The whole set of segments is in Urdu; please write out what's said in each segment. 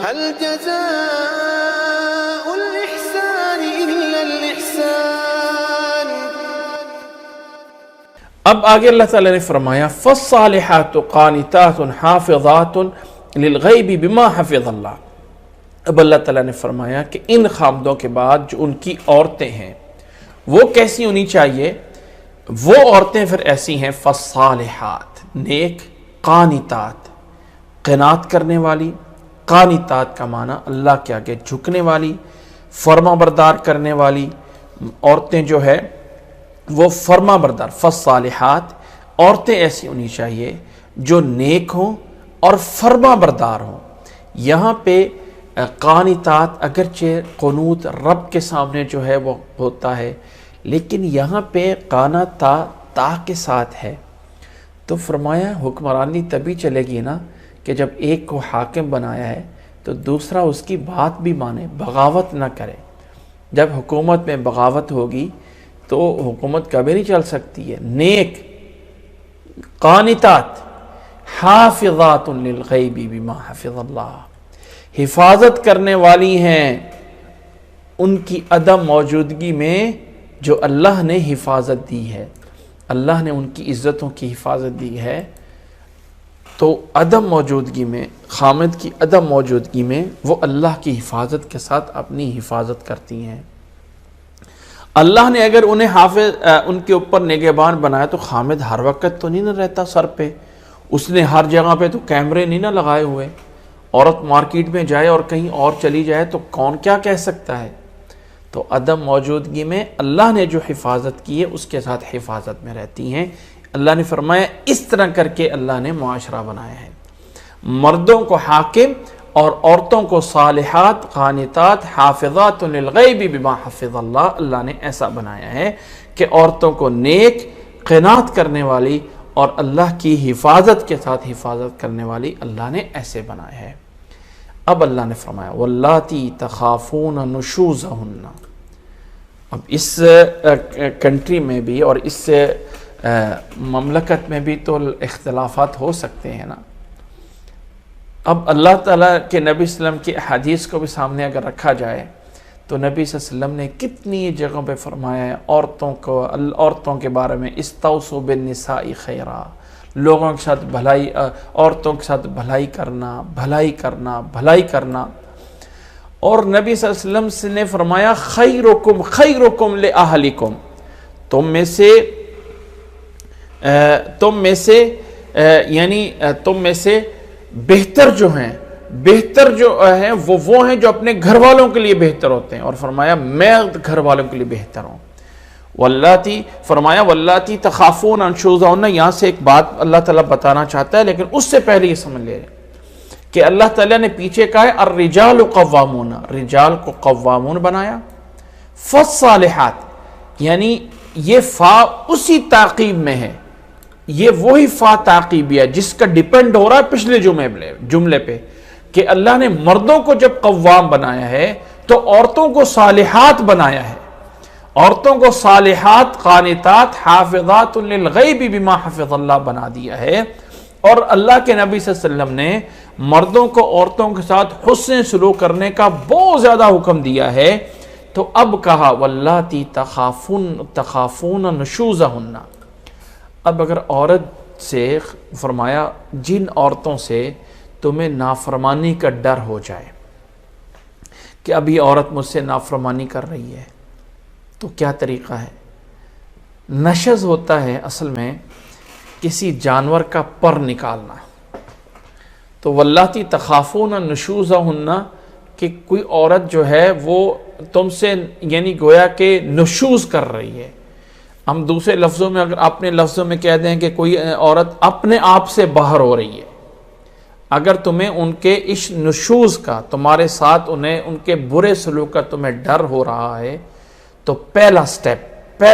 هل جزاء الإحسان إلا الإحسان۔ اب آگے اللہ تعالیٰ نے فرمایا فالصالحات قانتات حافظات للغیب بما حفظ اللہ۔ اب اللہ تعالیٰ نے فرمایا کہ ان خامدوں کے بعد جو ان کی عورتیں ہیں وہ کیسی ہونی چاہیے؟ وہ عورتیں پھر ایسی ہیں فالصالحات، نیک، قانتات، قناعت کرنے والی۔ قانتات کا معنی اللہ کے آگے جھکنے والی، فرما بردار کرنے والی عورتیں جو ہے وہ فرما بردار۔ فالصالحات، عورتیں ایسی ہونی چاہیے جو نیک ہوں اور فرما بردار ہوں۔ یہاں پہ قانتات اگرچہ قنوت رب کے سامنے جو ہے وہ ہوتا ہے، لیکن یہاں پہ قانتا تا کے ساتھ ہے، تو فرمایا حکمرانی تبھی چلے گی نا کہ جب ایک کو حاکم بنایا ہے تو دوسرا اس کی بات بھی مانے، بغاوت نہ کرے۔ جب حکومت میں بغاوت ہوگی تو حکومت کبھی نہیں چل سکتی ہے۔ نیک، قانتات، حافظات للغیب بما حفظ اللہ، حفاظت کرنے والی ہیں ان کی عدم موجودگی میں جو اللہ نے حفاظت دی ہے۔ اللہ نے ان کی عزتوں کی حفاظت دی ہے، تو عدم موجودگی میں، خامد کی عدم موجودگی میں وہ اللہ کی حفاظت کے ساتھ اپنی حفاظت کرتی ہیں۔ اللہ نے اگر انہیں حافظ ان کے اوپر نگہبان بنایا تو خامد ہر وقت تو نہیں نہ رہتا سر پہ، اس نے ہر جگہ پہ تو کیمرے نہیں نہ لگائے ہوئے۔ عورت مارکیٹ میں جائے اور کہیں اور چلی جائے تو کون کیا کہہ سکتا ہے؟ تو عدم موجودگی میں اللہ نے جو حفاظت کی ہے اس کے ساتھ حفاظت میں رہتی ہیں۔ اللہ نے فرمایا اس طرح کر کے اللہ نے معاشرہ بنایا ہے، مردوں کو حاکم اور عورتوں کو صالحات، قانتات، حافظات للغیب بما حفظ اللہ۔ اللہ نے ایسا بنایا ہے کہ عورتوں کو نیک، قناعت کرنے والی اور اللہ کی حفاظت کے ساتھ حفاظت کرنے والی اللہ نے ایسے بنایا ہے۔ اب اللہ نے فرمایا واللاتی تخافون نشوزہن۔ اب اس کنٹری میں بھی اور اس مملکت میں بھی تو اختلافات ہو سکتے ہیں نا۔ اب اللہ تعالیٰ کے نبی صلی اللہ علیہ وسلم کی احادیث کو بھی سامنے اگر رکھا جائے تو نبی صلی اللہ علیہ وسلم نے کتنی جگہوں پہ فرمایا ہے عورتوں کے بارے میں استوصوا بالنساء خیرا، لوگوں کے ساتھ بھلائی، عورتوں کے ساتھ بھلائی کرنا، بھلائی کرنا، بھلائی کرنا۔ اور نبی صلی اللہ علیہ وسلم نے فرمایا خیرکم خیرکم لأہلکم، تم میں سے بہتر جو ہیں وہ ہیں جو اپنے گھر والوں کے لیے بہتر ہوتے ہیں، اور فرمایا میں گھر والوں کے لیے بہتر ہوں۔ واللاتی تخافون نشوزہن، یہاں سے ایک بات اللہ تعالیٰ بتانا چاہتا ہے، لیکن اس سے پہلے یہ سمجھ لے کہ اللہ تعالیٰ نے پیچھے کہا ہے الرجال قوامون، رجال کو قوامون بنایا۔ فالصالحات، یعنی یہ فا اسی تعقیب میں ہے، یہ وہی فا تعقیبی ہے جس کا ڈیپینڈ ہو رہا ہے پچھلے جملے پہ، کہ اللہ نے مردوں کو جب قوام بنایا ہے تو عورتوں کو صالحات بنایا ہے، عورتوں کو صالحات، قانتات، حافظات للغیب بما حفظ اللہ بنا دیا ہے۔ اور اللہ کے نبی صلی اللہ علیہ وسلم نے مردوں کو عورتوں کے ساتھ حسن سلوک کرنے کا بہت زیادہ حکم دیا ہے، تو اب کہا واللاتی تخافون نشوزہن۔ اب اگر عورت سے فرمایا جن عورتوں سے تمہیں نافرمانی کا ڈر ہو جائے کہ اب یہ عورت مجھ سے نافرمانی کر رہی ہے، تو کیا طریقہ ہے؟ نشز ہوتا ہے اصل میں کسی جانور کا پر نکالنا، تو واللاتی تخافون نشوزہن کہ کوئی عورت جو ہے وہ تم سے یعنی گویا کہ نشوز کر رہی ہے۔ ہم دوسرے لفظوں میں اگر اپنے لفظوں میں کہہ دیں کہ کوئی عورت اپنے آپ سے باہر ہو رہی ہے، اگر تمہیں ان کے اس نشوز کا، تمہارے ساتھ ان کے برے سلوک کا تمہیں ڈر ہو رہا ہے، تو پہلا سٹیپ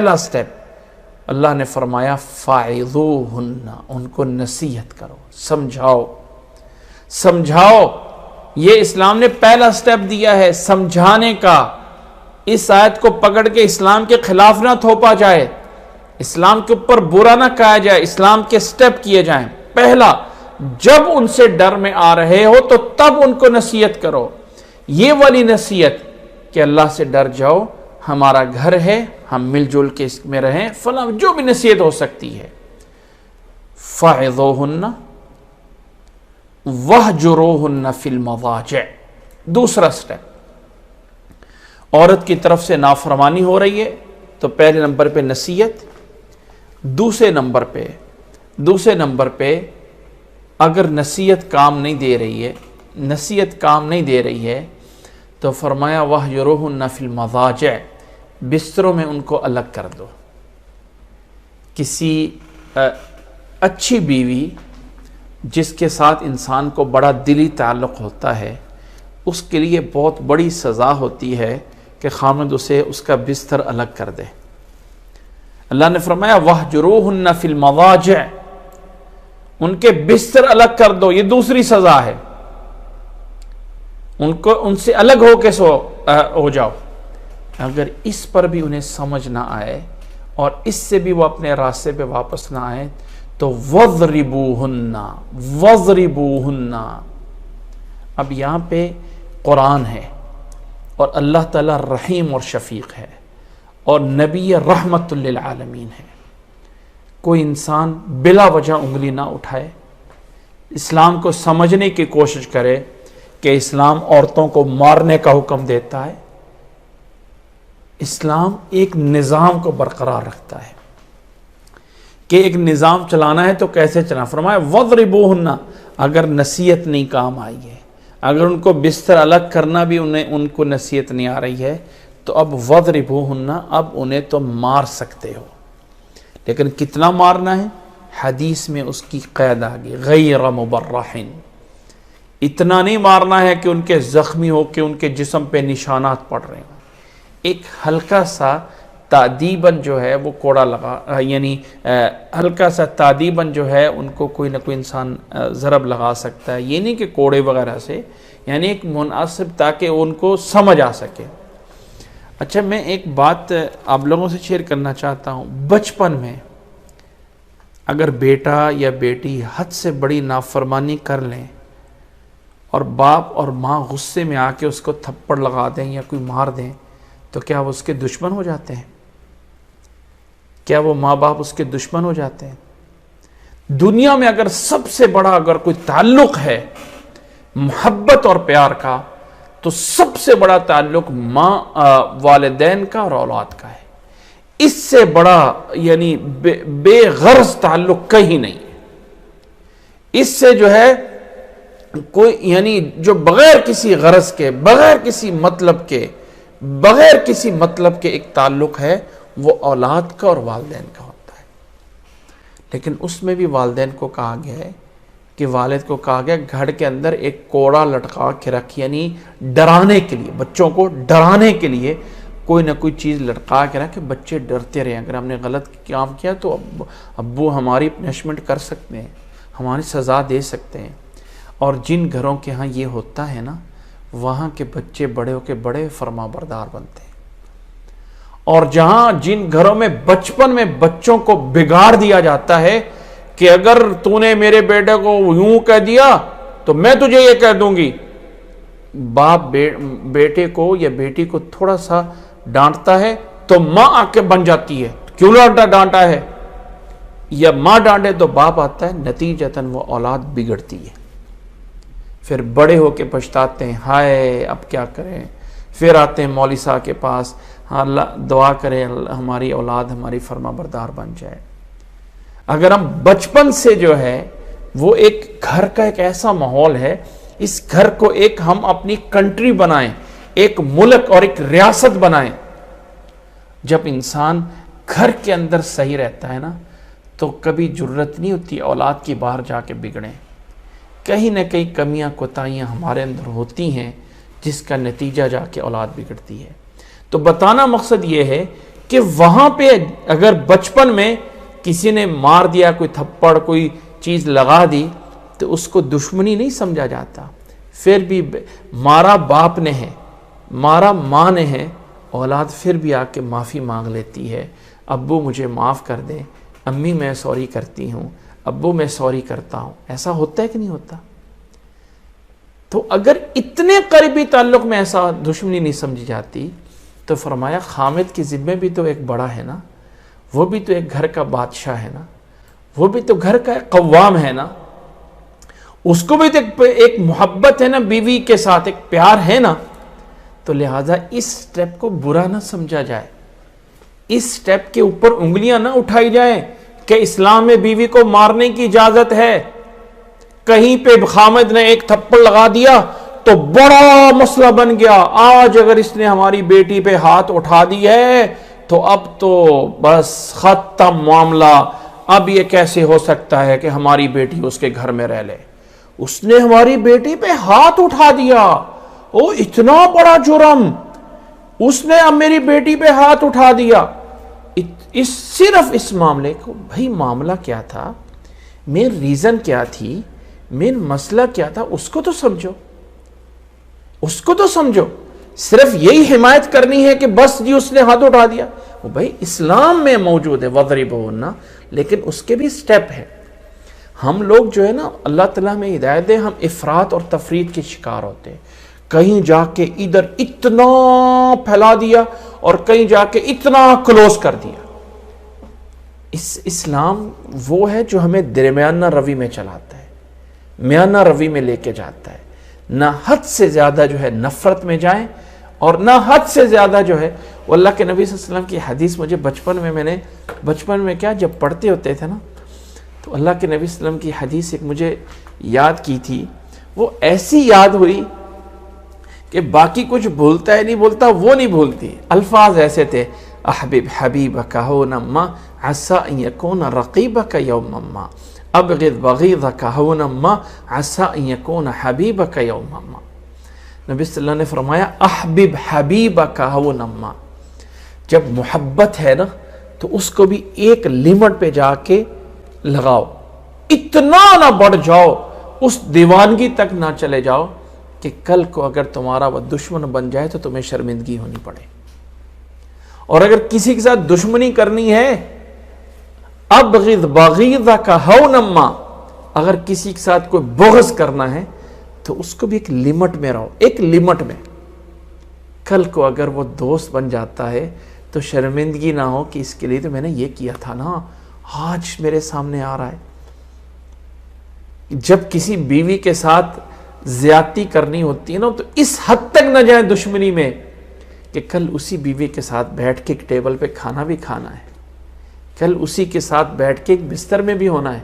اللہ نے فرمایا فاعظوہن، ان کو نصیحت کرو، سمجھاؤ۔ یہ اسلام نے پہلا سٹیپ دیا ہے سمجھانے کا۔ اس آیت کو پکڑ کے اسلام کے خلاف نہ تھوپا جائے، اسلام کے اوپر برا نہ کہا جائے، اسلام کے سٹیپ کیے جائیں۔ پہلا، جب ان سے ڈر میں آ رہے ہو تو تب ان کو نصیحت کرو. یہ والی نصیحت کہ اللہ سے ڈر جاؤ، ہمارا گھر ہے، ہم مل جل کے اس میں رہیں، فلاں جو بھی نصیحت ہو سکتی ہے. فَعِظُوهُنَّ وَاهْجُرُوهُنَّ فِي الْمَضَاجِعِ. دوسرا سٹیپ، عورت کی طرف سے نافرمانی ہو رہی ہے تو پہلے نمبر پہ نصیحت، دوسرے نمبر پہ اگر نصیحت کام نہیں دے رہی ہے تو فرمایا وَاهْجُرُوهُنَّ فِي الْمَضَاجِعِ، بستروں میں ان کو الگ کر دو. کسی اچھی بیوی جس کے ساتھ انسان کو بڑا دلی تعلق ہوتا ہے، اس کے لیے بہت بڑی سزا ہوتی ہے کہ خامد اسے اس کا بستر الگ کر دے. اللہ نے فرمایا وَاهْجُرُوهُنَّ فِي الْمَضَاجِعِ، ان کے بستر الگ کر دو، یہ دوسری سزا ہے. ان سے الگ ہو کے ہو جاؤ. اگر اس پر بھی انہیں سمجھ نہ آئے اور اس سے بھی وہ اپنے راستے پہ واپس نہ آئے تو وَضْرِبُوهُنَّ. اب یہاں پہ قرآن ہے اور اللہ تعالیٰ رحیم اور شفیق ہے اور نبی رحمت للعالمین ہے. کوئی انسان بلا وجہ انگلی نہ اٹھائے، اسلام کو سمجھنے کی کوشش کرے کہ اسلام عورتوں کو مارنے کا حکم دیتا ہے. اسلام ایک نظام کو برقرار رکھتا ہے کہ ایک نظام چلانا ہے تو کیسے چلانا. فرمایا وَضْرِبُوهُنَّ، اگر نصیحت نہیں کام آئی ہے، اگر ان کو بستر الگ کرنا بھی ان کو نصیحت نہیں آ رہی ہے تو اب وَضْرِبُوهُنَّ، اب انہیں تو مار سکتے ہو. لیکن کتنا مارنا ہے؟ حدیث میں اس کی قید آ گئی غیر مبرح. اتنا نہیں مارنا ہے کہ ان کے زخمی ہو کے ان کے جسم پہ نشانات پڑ رہے ہیں. ایک ہلکا سا تعدیباً جو ہے وہ کوڑا لگا، یعنی ہلکا سا تعدیباً جو ہے ان کو کوئی نہ کوئی انسان ضرب لگا سکتا ہے. یہ نہیں کہ کوڑے وغیرہ سے، یعنی ایک مناسب تاکہ ان کو سمجھ آ سکے. اچھا، میں ایک بات آپ لوگوں سے شیئر کرنا چاہتا ہوں. بچپن میں اگر بیٹا یا بیٹی حد سے بڑی نافرمانی کر لیں اور باپ اور ماں غصے میں آ کے اس کو تھپڑ لگا دیں یا کوئی مار دیں تو کیا وہ اس کے دشمن ہو جاتے ہیں؟ کیا وہ ماں باپ اس کے دشمن ہو جاتے ہیں؟ دنیا میں اگر سب سے بڑا اگر کوئی تعلق ہے محبت اور پیار کا تو سب سے بڑا تعلق ماں والدین کا اور اولاد کا ہے. اس سے بڑا یعنی بے غرض تعلق کہیں نہیں. اس سے جو ہے کوئی یعنی جو بغیر کسی غرض کے، بغیر کسی مطلب کے ایک تعلق ہے وہ اولاد کا اور والدین کا ہوتا ہے. لیکن اس میں بھی والدین کو کہا گیا ہے کہ والد کو کہا گیا گھر کے اندر ایک کوڑا لٹکا کے رکھ، یعنی ڈرانے کے لیے، بچوں کو ڈرانے کے لیے کوئی نہ کوئی چیز لٹکا کے رکھ کہ بچے ڈرتے رہیں. اگر ہم نے غلط کام کیا تو ابو ہماری پنشمنٹ کر سکتے ہیں، ہماری سزا دے سکتے ہیں. اور جن گھروں کے ہاں یہ ہوتا ہے نا، وہاں کے بچے بڑے ہو کے بڑے فرما بردار بنتے ہیں. اور جن گھروں میں بچپن میں بچوں کو بگاڑ دیا جاتا ہے کہ اگر تو نے میرے بیٹے کو یوں کہہ دیا تو میں تجھے یہ کہہ دوں گی، باپ بیٹے کو یا بیٹی کو تھوڑا سا ڈانٹتا ہے تو ماں آ کے بن جاتی ہے کیوں ڈانٹا ہے، یا ماں ڈانٹے تو باپ آتا ہے، نتیجتاً وہ اولاد بگڑتی ہے. پھر بڑے ہو کے پچھتاتے ہیں، ہائے اب کیا کریں. پھر آتے ہیں مولوی صاحب کے پاس، اللہ دعا کرے ہماری اولاد ہماری فرما بردار بن جائے. اگر ہم بچپن سے جو ہے وہ ایک گھر کا ایک ایسا ماحول ہے، اس گھر کو ایک ہم اپنی کنٹری بنائیں، ایک ملک اور ایک ریاست بنائیں. جب انسان گھر کے اندر صحیح رہتا ہے نا تو کبھی جرت نہیں ہوتی اولاد کی باہر جا کے بگڑیں. کہیں نہ کہیں کمیاں کوتاہیاں ہمارے اندر ہوتی ہیں جس کا نتیجہ جا کے اولاد بگڑتی ہے. تو بتانا مقصد یہ ہے کہ وہاں پہ اگر بچپن میں کسی نے مار دیا، کوئی تھپڑ کوئی چیز لگا دی تو اس کو دشمنی نہیں سمجھا جاتا. پھر بھی مارا باپ نے ہے، مارا ماں نے ہے، اولاد پھر بھی آ کے معافی مانگ لیتی ہے، ابو مجھے معاف کر دیں، امی میں سوری کرتی ہوں، ابو میں سوری کرتا ہوں، ایسا ہوتا ہے کہ نہیں ہوتا؟ تو اگر اتنے قریبی تعلق میں ایسا دشمنی نہیں سمجھی جاتی تو فرمایا خامد کی ذمہ بھی تو ایک بڑا ہے نا، وہ بھی تو ایک گھر کا بادشاہ ہے نا، وہ بھی تو گھر کا قوام ہے نا، اس کو بھی تو ایک محبت ہے نا بیوی کے ساتھ، ایک پیار ہے نا، تو لہٰذا اس سٹیپ کو برا نہ سمجھا جائے، اس سٹیپ کے اوپر انگلیاں نہ اٹھائی جائیں کہ اسلام میں بیوی کو مارنے کی اجازت ہے۔ کہیں پہ خامد نے ایک تھپڑ لگا دیا تو بڑا مسئلہ بن گیا، آج اگر اس نے ہماری بیٹی پہ ہاتھ اٹھا دی ہے تو اب تو بس ختم معاملہ، اب یہ کیسے ہو سکتا ہے کہ ہماری بیٹی اس کے گھر میں رہ لے، اس نے ہماری بیٹی پہ ہاتھ اٹھا دیا، او اتنا بڑا جرم، اس نے اب میری بیٹی پہ ہاتھ اٹھا دیا۔ صرف اس معاملے کو، بھائی معاملہ کیا تھا، مین ریزن کیا تھی، مین مسئلہ کیا تھا، اس کو تو سمجھو، اس کو تو سمجھو۔ صرف یہی حمایت کرنی ہے کہ بس جی اس نے ہاتھ اٹھا دیا، وہ بھائی اسلام میں موجود ہے وَضْرِبُوهُنَّ، لیکن اس کے بھی سٹیپ ہے۔ ہم لوگ جو ہے نا، اللہ تعالیٰ میں ہدایت دے، ہم افراط اور تفریط کے شکار ہوتے ہیں، کہیں جا کے ادھر اتنا پھیلا دیا اور کہیں جا کے اتنا کلوز کر دیا۔ اسلام وہ ہے جو ہمیں درمیانہ روی میں چلاتا ہے، میانہ روی میں لے کے جاتا ہے، نہ حد سے زیادہ جو ہے نفرت میں جائیں اور نہ حد سے زیادہ جو ہے، وہ اللہ کے نبی صلی اللہ علیہ وسلم کی حدیث مجھے بچپن میں کیا جب پڑھتے ہوتے تھے نا، تو اللہ کے نبی صلی اللہ علیہ وسلم کی حدیث ایک مجھے یاد کی تھی، وہ ایسی یاد ہوئی کہ باقی کچھ بھولتا ہے نہیں بولتا، وہ نہیں بھولتی۔ الفاظ ایسے تھے، احبب حبیبک ہونما عسى ان يكون رقیبک یوما ما، ابغض بغیضک ہونما عسى ان يكون حبیبک یوما ما۔ نبی صلی اللہ علیہ وسلم نے فرمایا احبب حبیبک ہونما، جب محبت ہے نا تو اس کو بھی ایک لیمٹ پہ جا کے لگاؤ، اتنا نہ بڑھ جاؤ، اس دیوانگی تک نہ چلے جاؤ کہ کل کو اگر تمہارا وہ دشمن بن جائے تو تمہیں شرمندگی ہونی پڑے۔ اور اگر کسی کے ساتھ دشمنی کرنی ہے، ابغض بغیضک ہونما، اگر کسی کے ساتھ کوئی بغض کرنا ہے تو اس کو بھی ایک لمٹ میں رہو، ایک لمٹ میں، کل کو اگر وہ دوست بن جاتا ہے تو شرمندگی نہ ہو کہ اس کے لیے تو میں نے یہ کیا تھا نا، آج میرے سامنے آ رہا ہے۔ جب کسی بیوی کے ساتھ زیادتی کرنی ہوتی ہے نا تو اس حد تک نہ جائیں دشمنی میں کہ کل اسی بیوی کے ساتھ بیٹھ کے ایک ٹیبل پہ کھانا بھی کھانا ہے، کل اسی کے ساتھ بیٹھ کے ایک بستر میں بھی ہونا ہے۔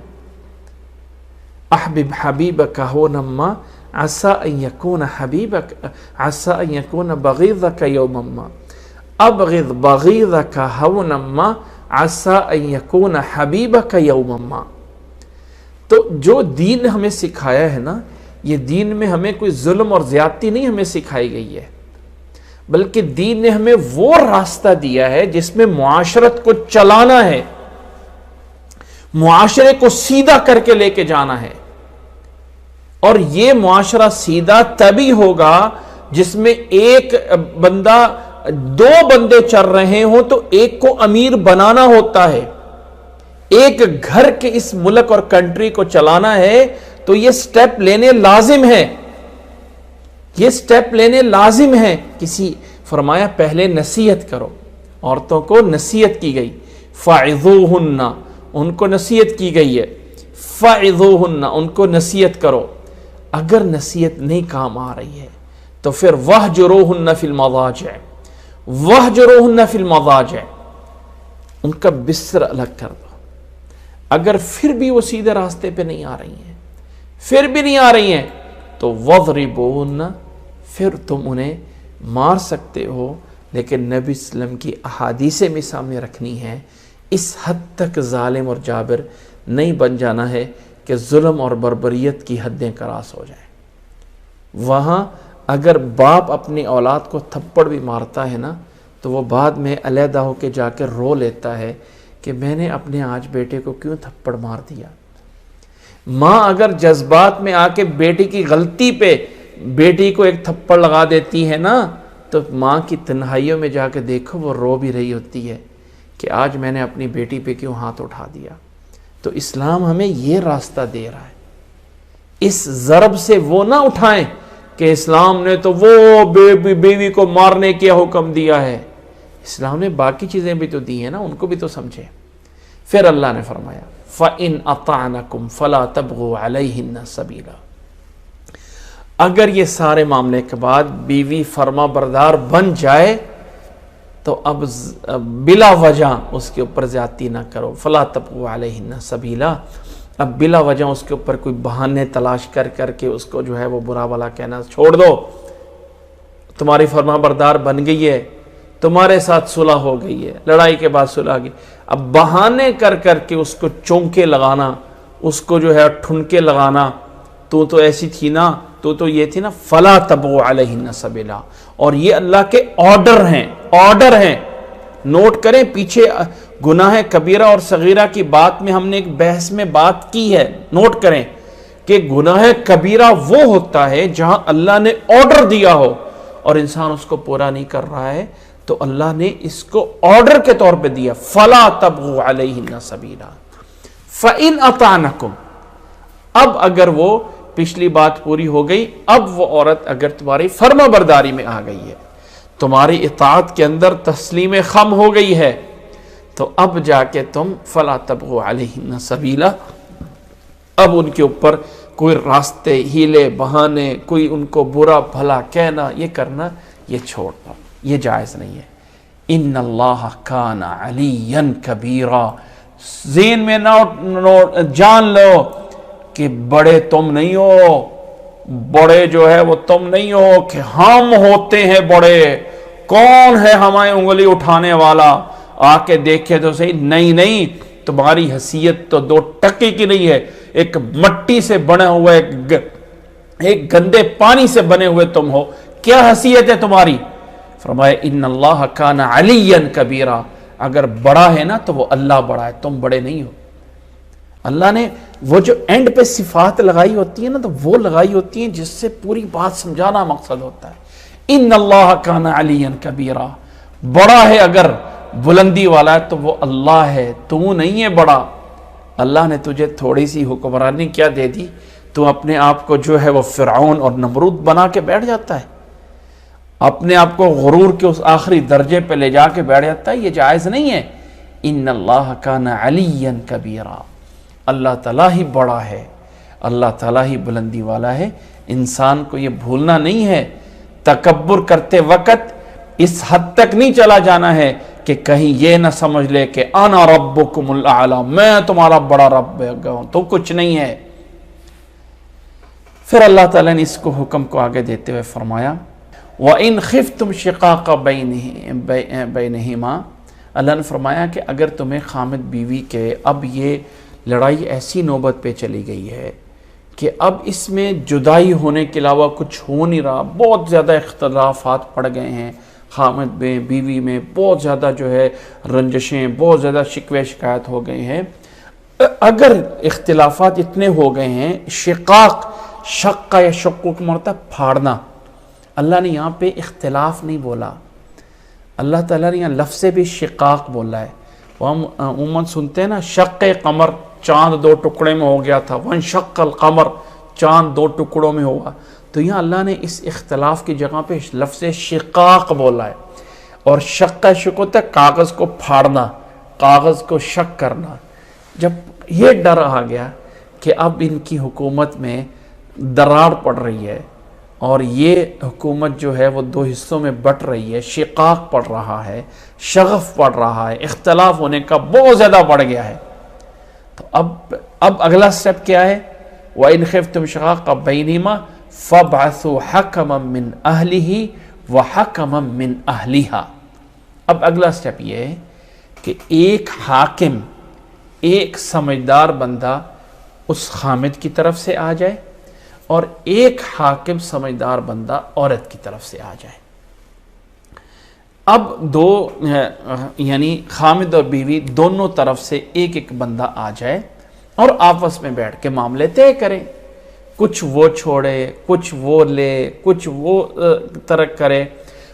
احبب حبیبک ہونما عسى ان يكون حبیبک عسى ان يكون بغیضک یوما ما، ابغض بغیضک ہونما عسى ان يكون حبیبک یوما ما۔ تو جو دین ہمیں سکھایا ہے نا، یہ دین میں ہمیں کوئی ظلم اور زیادتی نہیں ہمیں سکھائی گئی ہے، بلکہ دین نے ہمیں وہ راستہ دیا ہے جس میں معاشرت کو چلانا ہے، معاشرے کو سیدھا کر کے لے کے جانا ہے۔ اور یہ معاشرہ سیدھا تبھی ہوگا جس میں ایک بندہ، دو بندے چل رہے ہوں تو ایک کو امیر بنانا ہوتا ہے، ایک گھر کے اس ملک اور کنٹری کو چلانا ہے تو یہ سٹیپ لینے لازم ہے، یہ سٹیپ لینے لازم ہے۔ کسی فرمایا پہلے نصیحت کرو، عورتوں کو نصیحت کی گئی، فَعِظُوهُنَّ، ان کو نصیحت کی گئی ہے، فَعِظُوهُنَّ، ان کو نصیحت کرو۔ اگر نصیحت نہیں کام آ رہی ہے تو پھر وَاهْجُرُوهُنَّ فِي الْمَضَاجِعِ، وَاهْجُرُوهُنَّ فِي الْمَضَاجِعِ، ان کا بستر الگ کر دو۔ اگر پھر بھی وہ سیدھے راستے پہ نہیں آ رہی ہیں، پھر بھی نہیں آ رہی ہیں تو وَضْرِبُوهُنَّ، پھر تم انہیں مار سکتے ہو، لیکن نبی صلی اللہ علیہ وسلم کی احادیثیں بھی سامنے رکھنی ہیں۔ اس حد تک ظالم اور جابر نہیں بن جانا ہے کہ ظلم اور بربریت کی حدیں کراس ہو جائیں۔ وہاں اگر باپ اپنی اولاد کو تھپڑ بھی مارتا ہے نا تو وہ بعد میں علیحدہ ہو کے جا کے رو لیتا ہے کہ میں نے اپنے آج بیٹے کو کیوں تھپڑ مار دیا۔ ماں اگر جذبات میں آ کے بیٹی کی غلطی پہ بیٹی کو ایک تھپڑ لگا دیتی ہے نا تو ماں کی تنہائیوں میں جا کے دیکھو وہ رو بھی رہی ہوتی ہے کہ آج میں نے اپنی بیٹی پہ کیوں ہاتھ اٹھا دیا۔ تو اسلام ہمیں یہ راستہ دے رہا ہے. اس ضرب سے وہ نہ اٹھائیں کہ اسلام نے تو وہ بیوی کو مارنے کا حکم دیا ہے. اسلام نے باقی چیزیں بھی تو دی ہیں نا, ان کو بھی تو سمجھے. پھر اللہ نے فرمایا فَإِنْ أَطَعْنَكُمْ فَلَا تَبْغُوا عَلَيْهِنَّ سَبِيلًا. اگر یہ سارے معاملے کے بعد بیوی فرما بردار بن جائے تو اب بلا وجہ اس کے اوپر زیادتی نہ کرو. فَلَا تَبْغُوا عَلَيْهِنَّ سَبِيلًا. اب بلا وجہ اس کے اوپر کوئی بہانے تلاش کر کے اس کو جو ہے وہ برا بھلا کہنا چھوڑ دو. تمہاری فرما بردار بن گئی ہے, تمہارے ساتھ صلح ہو گئی ہے, لڑائی کے بعد صلح گئی, اب بہانے کر کے اس کو چونکے لگانا, اس کو جو ہے ٹھنکے لگانا, تو ایسی تھی نا, تو یہ تھی نا, فلا تبغوا علیہن سبیلا. اور یہ اللہ کے آرڈر ہیں. نوٹ کریں, پیچھے گناہ کبیرہ اور صغیرہ کی بات میں ہم نے ایک بحث میں بات کی ہے. نوٹ کریں کہ گناہ کبیرہ وہ ہوتا ہے جہاں اللہ نے آرڈر دیا ہو اور انسان اس کو پورا نہیں کر رہا ہے, تو اللہ نے اس کو آرڈر کے طور پہ دیا, فلا تبغوا علیہن سبیلا فإن اطعنکم. اب اگر وہ پچھلی بات پوری ہو گئی, اب وہ عورت اگر تمہاری فرما برداری میں آ گئی ہے, تمہاری اطاعت کے اندر تسلیم خم ہو گئی ہے, تو اب جا کے تم فلا تبغوا علیہن سبیلا, اب ان کے اوپر کوئی راستے, ہیلے, بہانے, کوئی ان کو برا بھلا کہنا, یہ کرنا, یہ چھوڑ دو, یہ جائز نہیں ہے. ان اللہ کان علیا کبیرا. ذہن میں جان لو کہ بڑے تم نہیں ہو, بڑے جو ہے وہ تم نہیں ہو کہ ہم ہوتے ہیں بڑے. کون ہے ہمیں انگلی اٹھانے والا, آ کے دیکھے تو صحیح. نہیں, تمہاری حیثیت تو 2 ٹکے کی نہیں ہے. ایک مٹی سے بنے ہوئے, ایک گندے پانی سے بنے ہوئے تم ہو. کیا حیثیت ہے تمہاری؟ فرمایا ان اللہ کان علیا کبیرا. اگر بڑا ہے نا تو وہ اللہ بڑا ہے, تم بڑے نہیں ہو. اللہ نے وہ جو اینڈ پہ صفات لگائی ہوتی ہیں نا, تو وہ لگائی ہوتی ہیں جس سے پوری بات سمجھانا مقصد ہوتا ہے. ان اللہ کان علیا کبیرا. بڑا ہے, اگر بلندی والا ہے تو وہ اللہ ہے, تو نہیں ہے بڑا. اللہ نے تجھے تھوڑی سی حکمرانی کیا دے دی, تو اپنے آپ کو جو ہے وہ فرعون اور نمرود بنا کے بیٹھ جاتا ہے, اپنے آپ کو غرور کے اس آخری درجے پہ لے جا کے بیٹھ جاتا ہے. یہ جائز نہیں ہے. ان اللہ کان علیا کبیرا. اللہ تعالیٰ ہی بڑا ہے, اللہ تعالیٰ ہی بلندی والا ہے. انسان کو یہ بھولنا نہیں ہے. تکبر کرتے وقت اس حد تک نہیں چلا جانا ہے کہ کہیں یہ نہ سمجھ لے کہ انا ربکم الاعلی, میں تمہارا بڑا رب ہوں, تو کچھ نہیں ہے. پھر اللہ تعالیٰ نے اس کو حکم کو آگے دیتے ہوئے فرمایا وَإِنْ خِفْتُمْ شِقَاقَ بَيْنِهِمَا. اللہ نے فرمایا کہ اگر تمہیں خامد بیوی کے اب یہ لڑائی ایسی نوبت پہ چلی گئی ہے کہ اب اس میں جدائی ہونے کے علاوہ کچھ ہو نہیں رہا, بہت زیادہ اختلافات پڑ گئے ہیں خامد میں بیوی میں, بہت زیادہ جو ہے رنجشیں, بہت زیادہ شکوے شکایت ہو گئے ہیں. اگر اختلافات اتنے ہو گئے ہیں, شقاق, شق یا شقو کا مطلب پھاڑنا. اللہ نے یہاں پہ اختلاف نہیں بولا, اللہ تعالیٰ نے یہاں لفظ بھی شقاق بولا ہے. وہ ہم عموماً سنتے ہیں نا شق قمر, چاند 2 ٹکڑے میں ہو گیا تھا, وانشق القمر, چاند 2 ٹکڑوں میں ہوا. تو یہاں اللہ نے اس اختلاف کی جگہ پہ لفظ شقاق بولا ہے. اور شق شق ہوتا ہے کاغذ کو پھاڑنا, کاغذ کو شق کرنا. جب یہ ڈر آ گیا کہ اب ان کی حکومت میں دراڑ پڑ رہی ہے اور یہ حکومت جو ہے وہ 2 حصوں میں بٹ رہی ہے, شقاق پڑ رہا ہے, شغف پڑ رہا ہے, اختلاف ہونے کا بہت زیادہ بڑھ گیا ہے, تو اب اگلا سٹیپ کیا ہے؟ وَإِنْ خِفْتُمْ شِقَاقَ بَيْنِهِمَا فَابْعَثُوا حَكَمًا مِّنْ أَهْلِهِ وَحَكَمًا مِّنْ أَهْلِهَا. اب اگلا سٹیپ یہ ہے کہ ایک حاکم, ایک سمجھدار بندہ اس خامد کی طرف سے آ جائے اور ایک حاکم سمجھدار بندہ عورت کی طرف سے آ جائے. اب 2 یعنی خامد اور بیوی دونوں طرف سے ایک بندہ آ جائے اور آپس میں بیٹھ کے معاملے طے کریں. کچھ وہ چھوڑے, کچھ وہ لے, کچھ وہ ترک کرے.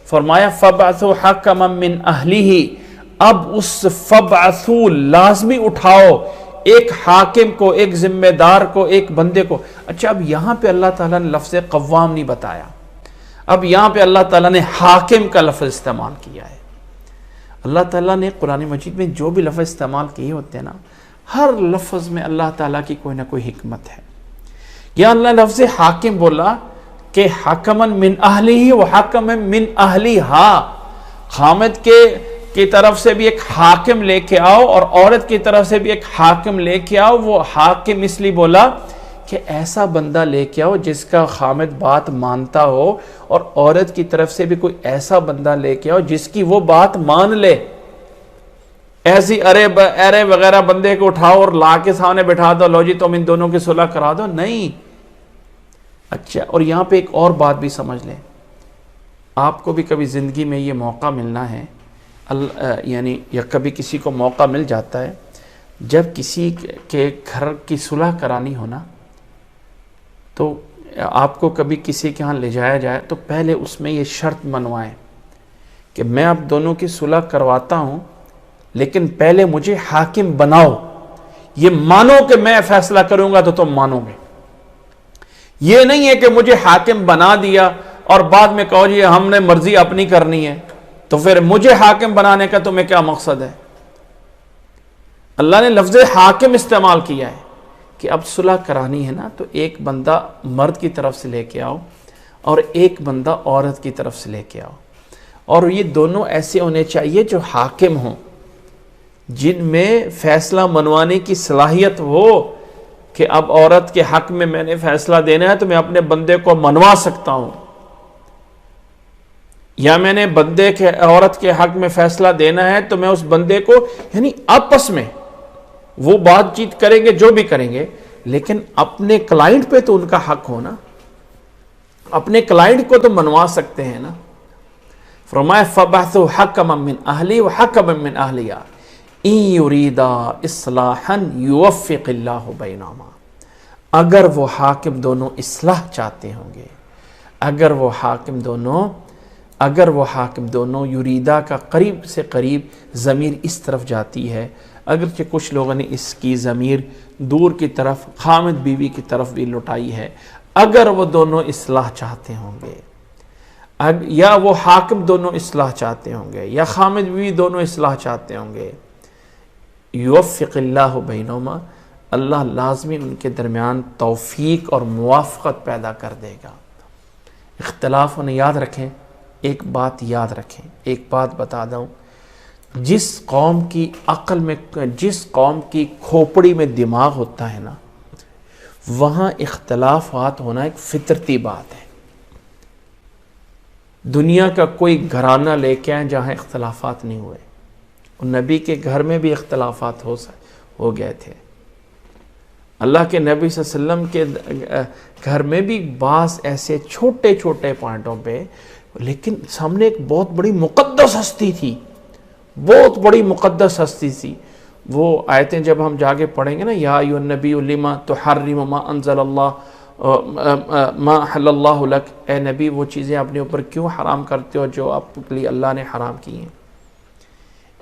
فرمایا فَبْعَثُوا حَكَمًا مِّنْ أَهْلِهِ. اب اس فَبْعَثُوا لازمی اٹھاؤ ایک حاکم کو، ایک ذمہ دار کو، ایک بندے کو. اچھا اب یہاں پہ اللہ تعالیٰ نے لفظ قوام نہیں بتایا، اب یہاں پہ اللہ تعالیٰ نے حاکم کا لفظ استعمال کیا ہے. اللہ تعالیٰ نے قرآن مجید میں جو بھی لفظ استعمال کیے ہوتے ہیں نا، ہر لفظ میں اللہ تعالیٰ کی کوئی نہ کوئی حکمت ہے. یا اللہ نے لفظ حاکم بولا کہ حکمن من اہلی و حکمن من اہلیہا، خامد کی طرف سے بھی ایک حاکم لے کے آؤ اور عورت کی طرف سے بھی ایک حاکم لے کے آؤ. وہ حاکم اس لیے بولا کہ ایسا بندہ لے کے آؤ جس کا خامد بات مانتا ہو، اور عورت کی طرف سے بھی کوئی ایسا بندہ لے کے آؤ جس کی وہ بات مان لے. ایسی ارے وغیرہ بندے کو اٹھاؤ اور لا کے سامنے بٹھا دو، لو جی تم ان دونوں کی صلح کرا دو، نہیں. اچھا اور یہاں پہ ایک اور بات بھی سمجھ لیں، آپ کو بھی کبھی زندگی میں یہ موقع ملنا ہے، یعنی یا کبھی کسی کو موقع مل جاتا ہے، جب کسی کے گھر کی صلح کرانی ہونا تو آپ کو کبھی کسی کے ہاں لے جایا جائے تو پہلے اس میں یہ شرط منوائیں کہ میں آپ دونوں کی صلح کرواتا ہوں، لیکن پہلے مجھے حاکم بناؤ، یہ مانو کہ میں فیصلہ کروں گا تو تم مانو گے. یہ نہیں ہے کہ مجھے حاکم بنا دیا اور بعد میں کہو جی ہم نے مرضی اپنی کرنی ہے، تو پھر مجھے حاکم بنانے کا تمہیں کیا مقصد ہے؟ اللہ نے لفظ حاکم استعمال کیا ہے کہ اب صلح کرانی ہے نا تو ایک بندہ مرد کی طرف سے لے کے آؤ اور ایک بندہ عورت کی طرف سے لے کے آؤ، اور یہ دونوں ایسے ہونے چاہیے جو حاکم ہوں، جن میں فیصلہ منوانے کی صلاحیت ہو کہ اب عورت کے حق میں میں نے فیصلہ دینا ہے تو میں اپنے بندے کو منوا سکتا ہوں، یا میں نے بندے کے عورت کے حق میں فیصلہ دینا ہے تو میں اس بندے کو، یعنی آپس میں وہ بات چیت کریں گے جو بھی کریں گے، لیکن اپنے کلائنٹ پہ تو ان کا حق ہونا، اپنے کلائنٹ کو تو منوا سکتے ہیں نا. فرمایا فَبَعْثُوا حَكَمًا مِّنْ أَهْلِهِ وَحَكَمًا مِّنْ أَهْلِهَا إِن يُرِيدَا إِصْلَاحًا يُوَفِّقِ اللَّهُ بَيْنَهُمَا. اگر وہ حاکم دونوں اصلاح چاہتے ہوں گے، اگر وہ حاکم دونوں یریدا کا قریب سے قریب ضمیر اس طرف جاتی ہے، اگرچہ کچھ لوگوں نے اس کی ضمیر دور کی طرف خامد بیوی کی طرف بھی لٹائی ہے. اگر وہ دونوں اصلاح چاہتے ہوں گے، یا وہ حاکم دونوں اصلاح چاہتے ہوں گے، یا خامد بیوی دونوں اصلاح چاہتے ہوں گے، یوفق اللہ بینہما، اللہ لازمی ان کے درمیان توفیق اور موافقت پیدا کر دے گا. اختلاف ہونے، یاد رکھیں ایک بات، یاد رکھیں ایک بات بتا دوں، جس قوم کی عقل میں، جس قوم کی کھوپڑی میں دماغ ہوتا ہے نا، وہاں اختلافات ہونا ایک فطرتی بات ہے. دنیا کا کوئی گھرانہ لے کے آئیں جہاں اختلافات نہیں ہوئے، اور نبی کے گھر میں بھی اختلافات ہو گئے تھے. اللہ کے نبی صلی اللہ علیہ وسلم کے گھر میں بھی بعض ایسے چھوٹے چھوٹے پوائنٹوں پہ، لیکن سامنے ایک بہت بڑی مقدس ہستی تھی، بہت بڑی مقدس ہستی تھی. وہ آیتیں جب ہم جا کے پڑھیں گے نا، یا ایھا النبی لما تحرم ما انزل اللہ ما حل اللہ لک، اے نبی وہ چیزیں اپنے اوپر کیوں حرام کرتے ہو جو آپ کے لیے اللہ نے حرام کی ہیں.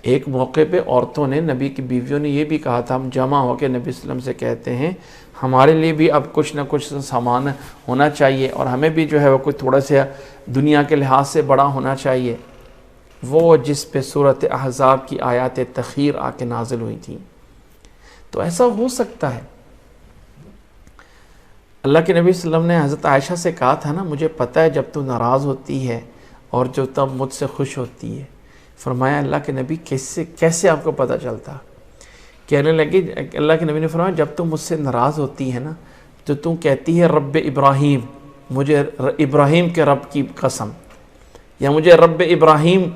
ایک موقع پہ عورتوں نے، نبی کی بیویوں نے یہ بھی کہا تھا، ہم جمع ہو کے نبی صلی اللہ علیہ وسلم سے کہتے ہیں ہمارے لیے بھی اب کچھ نہ کچھ سامان ہونا چاہیے، اور ہمیں بھی جو ہے وہ کوئی تھوڑا سا دنیا کے لحاظ سے بڑا ہونا چاہیے. وہ جس پہ سورۃ احزاب کی آیات تخیر آ کے نازل ہوئی تھیں. تو ایسا ہو سکتا ہے. اللہ کے نبی صلی اللہ علیہ وسلم نے حضرت عائشہ سے کہا تھا نا، مجھے پتہ ہے جب تو ناراض ہوتی ہے اور جو تب مجھ سے خوش ہوتی ہے. فرمایا اللہ کے نبی کیسے آپ کو پتہ چلتا؟ کہنے لگی، اللہ کے نبی نے فرمایا جب تم مجھ سے ناراض ہوتی ہے نا تو تم کہتی ہے رب ابراہیم، مجھے ابراہیم کے رب کی قسم، یا مجھے رب ابراہیم،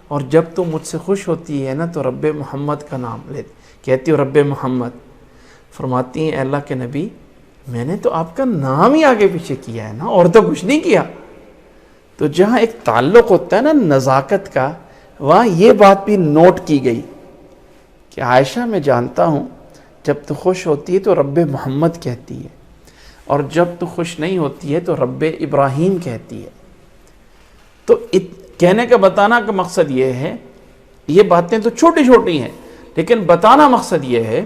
اور جب تم مجھ سے خوش ہوتی ہے نا تو رب محمد کا نام کہتی ہو، رب محمد. فرماتی ہیں اے اللہ کے نبی میں نے تو آپ کا نام ہی آگے پیچھے کیا ہے نا، اور تو کچھ نہیں کیا. تو جہاں ایک تعلق ہوتا ہے نا نزاکت کا، وہاں یہ بات بھی نوٹ کی گئی کہ عائشہ میں جانتا ہوں جب تو خوش ہوتی ہے تو رب محمد کہتی ہے، اور جب تو خوش نہیں ہوتی ہے تو رب ابراہیم کہتی ہے. تو کہنے کا بتانا کا مقصد یہ ہے، یہ باتیں تو چھوٹی چھوٹی ہیں لیکن بتانا مقصد یہ ہے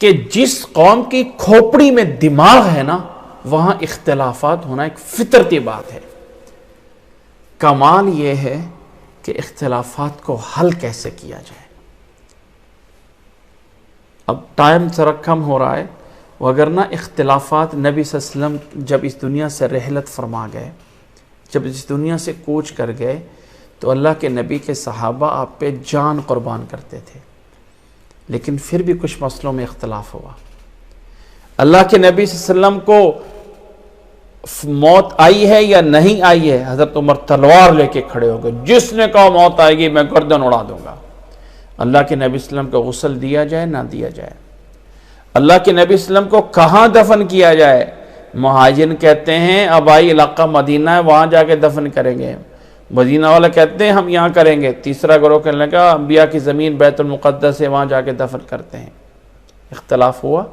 کہ جس قوم کی کھوپڑی میں دماغ ہے نا وہاں اختلافات ہونا ایک فطرتی بات ہے. کمال یہ ہے کہ اختلافات کو حل کیسے کیا جائے. اب ٹائم ذرا کم ہو رہا ہے، وگرنہ اختلافات نبی صلی اللہ علیہ وسلم جب اس دنیا سے رحلت فرما گئے، جب اس دنیا سے کوچ کر گئے، تو اللہ کے نبی کے صحابہ آپ پہ جان قربان کرتے تھے، لیکن پھر بھی کچھ مسئلوں میں اختلاف ہوا. اللہ کے نبی صلی اللہ علیہ وسلم کو موت آئی ہے یا نہیں آئی ہے؟ حضرت عمر تلوار لے کے کھڑے ہو گئے، جس نے کہا موت آئے گی میں گردن اڑا دوں گا. اللہ کے نبی صلی اللہ علیہ وسلم کو غسل دیا جائے نہ دیا جائے؟ اللہ کے نبی صلی اللہ علیہ وسلم کو کہاں دفن کیا جائے؟ مہاجرین کہتے ہیں آبائی علاقہ مدینہ ہے، وہاں جا کے دفن کریں گے. مدینہ والا کہتے ہیں ہم یہاں کریں گے. تیسرا گروہ کہنے لگا انبیاء کی زمین بیت المقدس ہے، وہاں جا کے دفن کرتے ہیں. اختلاف ہوا.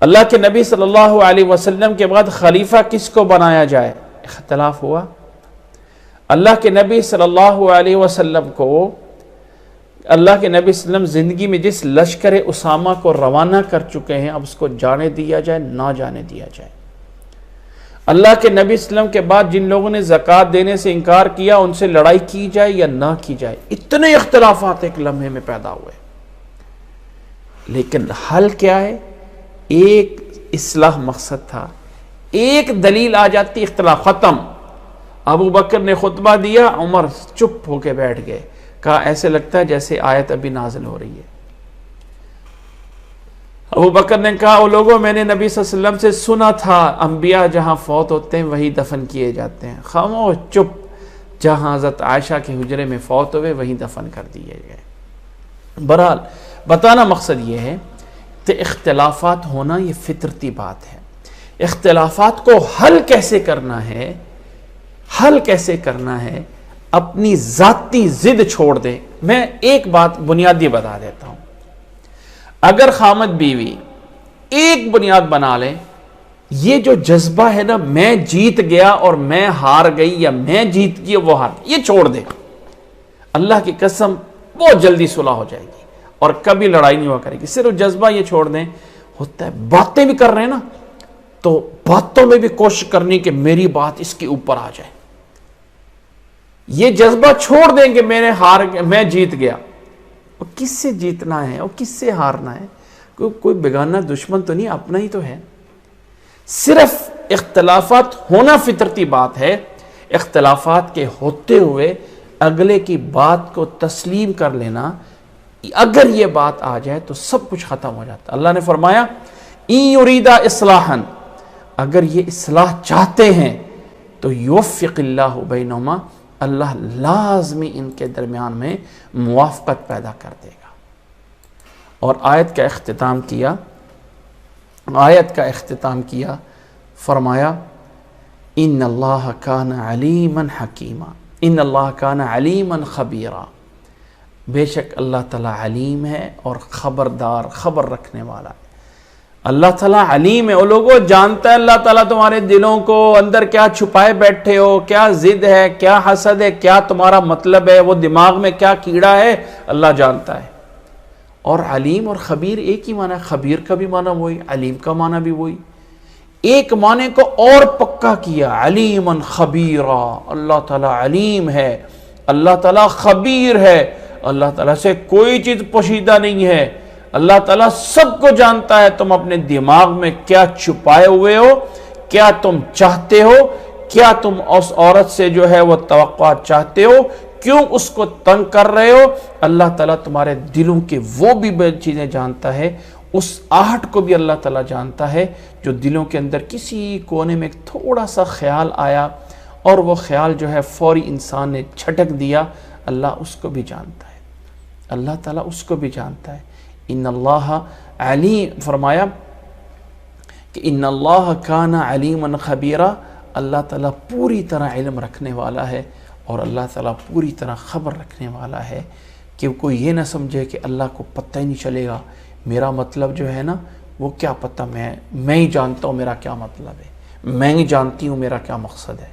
اللہ کے نبی صلی اللہ علیہ وسلم کے بعد خلیفہ کس کو بنایا جائے؟ اختلاف ہوا. اللہ کے نبی صلی اللہ علیہ وسلم کو، اللہ کے نبی صلی اللہ علیہ وسلم زندگی میں جس لشکر اسامہ کو روانہ کر چکے ہیں، اب اس کو جانے دیا جائے نہ جانے دیا جائے؟ اللہ کے نبی صلی اللہ علیہ وسلم کے بعد جن لوگوں نے زکوٰۃ دینے سے انکار کیا، ان سے لڑائی کی جائے یا نہ کی جائے؟ اتنے اختلافات ایک لمحے میں پیدا ہوئے. لیکن حل کیا ہے؟ ایک اصلاح مقصد تھا. ایک دلیل آ جاتی، اختلاف ختم. ابو بکر نے خطبہ دیا، عمر چپ ہو کے بیٹھ گئے. کہا ایسے لگتا ہے جیسے آیت ابھی نازل ہو رہی ہے. ابو بکر نے کہا او لوگوں، میں نے نبی صلی اللہ علیہ وسلم سے سنا تھا انبیاء جہاں فوت ہوتے ہیں وہی دفن کیے جاتے ہیں. خاموش چپ. جہاں حضرت عائشہ کے حجرے میں فوت ہوئے وہیں دفن کر دیے گئے. بہرحال بتانا مقصد یہ ہے کہ اختلافات ہونا یہ فطرتی بات ہے. اختلافات کو حل کیسے کرنا ہے؟ حل کیسے کرنا ہے؟ اپنی ذاتی ضد چھوڑ دے. میں ایک بات بنیادی بتا دیتا ہوں. اگر خامد بیوی ایک بنیاد بنا لیں، یہ جو جذبہ ہے نا میں جیت گیا اور میں ہار گئی یا میں جیت گئی وہ ہار گئی، یہ چھوڑ دے، اللہ کی قسم بہت جلدی صلح ہو جائے گی اور کبھی لڑائی نہیں ہوا کرے گی. صرف جذبہ یہ چھوڑ دیں. ہوتا ہے باتیں بھی کر رہے ہیں نا، تو باتوں میں بھی کوشش کرنی کہ میری بات اس کے اوپر آ جائے. یہ جذبہ چھوڑ دیں کہ میں جیت گیا. اور کس سے جیتنا ہے اور کس سے ہارنا ہے؟ کوئی بیگانہ دشمن تو نہیں، اپنا ہی تو ہے. صرف اختلافات ہونا فطرتی بات ہے. اختلافات کے ہوتے ہوئے اگلے کی بات کو تسلیم کر لینا، اگر یہ بات آ جائے تو سب کچھ ختم ہو جاتا. اللہ نے فرمایا ان یریدا اصلاحا، اگر یہ اصلاح چاہتے ہیں تو یوفق اللہ بینہما، اللہ لازمی ان کے درمیان میں موافقت پیدا کر دے گا. اور آیت کا اختتام کیا فرمایا ان اللہ کان علیما حکیما، ان اللہ کان علیما خبیرا، بے شک اللہ تعالیٰ علیم ہے اور خبردار، خبر رکھنے والا ہے. اللہ تعالیٰ علیم ہے. وہ لوگوں جانتا ہے اللہ تعالیٰ تمہارے دلوں کو اندر کیا چھپائے بیٹھے ہو، کیا ضد ہے، کیا حسد ہے، کیا تمہارا مطلب ہے، وہ دماغ میں کیا کیڑا ہے، اللہ جانتا ہے. اور علیم اور خبیر ایک ہی معنی ہے. خبیر کا بھی معنی وہی، علیم کا معنی بھی وہی. ایک معنی کو اور پکا کیا، علیما خبیرا. اللہ تعالیٰ علیم ہے، اللہ تعالیٰ خبیر ہے. اللہ تعالیٰ سے کوئی چیز پوشیدہ نہیں ہے. اللہ تعالیٰ سب کو جانتا ہے. تم اپنے دماغ میں کیا چھپائے ہوئے ہو، کیا تم چاہتے ہو، کیا تم اس عورت سے جو ہے وہ توقعات چاہتے ہو، کیوں اس کو تنگ کر رہے ہو. اللہ تعالیٰ تمہارے دلوں کے وہ بھی چیزیں جانتا ہے. اس آہٹ کو بھی اللہ تعالیٰ جانتا ہے جو دلوں کے اندر کسی کونے میں تھوڑا سا خیال آیا اور وہ خیال جو ہے فوری انسان نے چھٹک دیا. اللہ اس کو بھی جانتا ہے. اللہ تعالیٰ اس کو بھی جانتا ہے. ان اللہ علیم، فرمایا کہ ان اللہ کان علیما خبیرا. اللہ تعالیٰ پوری طرح علم رکھنے والا ہے اور اللہ تعالیٰ پوری طرح خبر رکھنے والا ہے. کہ کوئی یہ نہ سمجھے کہ اللہ کو پتہ ہی نہیں چلے گا، میرا مطلب جو ہے نا وہ کیا پتہ، میں ہی جانتا ہوں میرا کیا مطلب ہے، میں ہی جانتی ہوں میرا کیا مقصد ہے.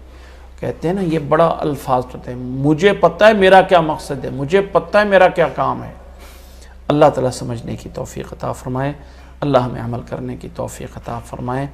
کہتے ہیں نا یہ بڑا الفاظ ہوتے ہیں، مجھے پتہ ہے میرا کیا مقصد ہے، مجھے پتہ ہے میرا کیا کام ہے. اللہ تعالیٰ سمجھنے کی توفیق عطا فرمائے، اللہ ہمیں عمل کرنے کی توفیق عطا فرمائے۔